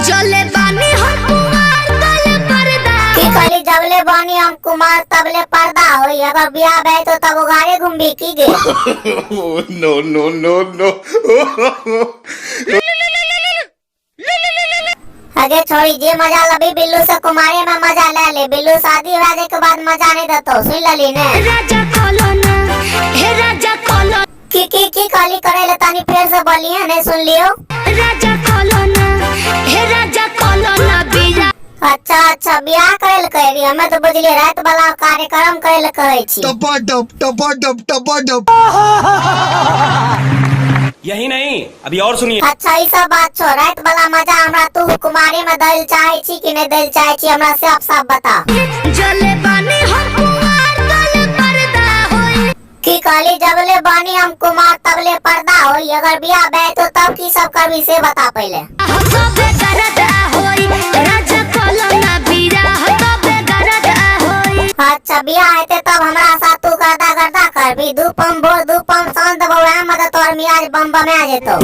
जले बानी हम कुमार तले पर्दा की कहली जबले बानी हम कुमार तबले पर्दा होई। अगर बियाह भे तो तब उगारे घूमबी की गे। No, no, no, no. आगे छोड़ी जे मजा लबी बिल्लू से कुमारी में मजा ले ले। बिल्लू शादी वादे के बाद मजा नहीं देतो सुन लली ने। राजा कॉलोना हे राजा कॉलो की कहली करे ले तानी फिर से बोलिए नहीं सुन लियो। राजा कॉलोना हे राजा कॉलोना बिया अच्छा बियाह करे ले कह रही। हमें तो बुझली रात वाला कार्यक्रम करे ले कहै छी। टपा-टप। यही नहीं अभी और सुनिए। अच्छा ई सब बात छोड़। रात वाला मजा हमरा तू कुमारी में दिल चाहे छी कि नहीं दिल चाहे छी हमरा साफ साफ बता। जले बानी हम कुमार तले पर्दा होई। की कहली जबले बानी हम कुमार तबले पर्दा होई। अगर बियाह भे तो तब की सब करबी से बता पहले। हम सबे गरदा होई राजा कॉलोना बिया सबे गरदा होई। अच्छा बियाह हेते तब हमरा साथ तू गर्दा करबी। धूपम भोर धूपम सांझ दबो मदद और मियाज बम बम आ जेतो।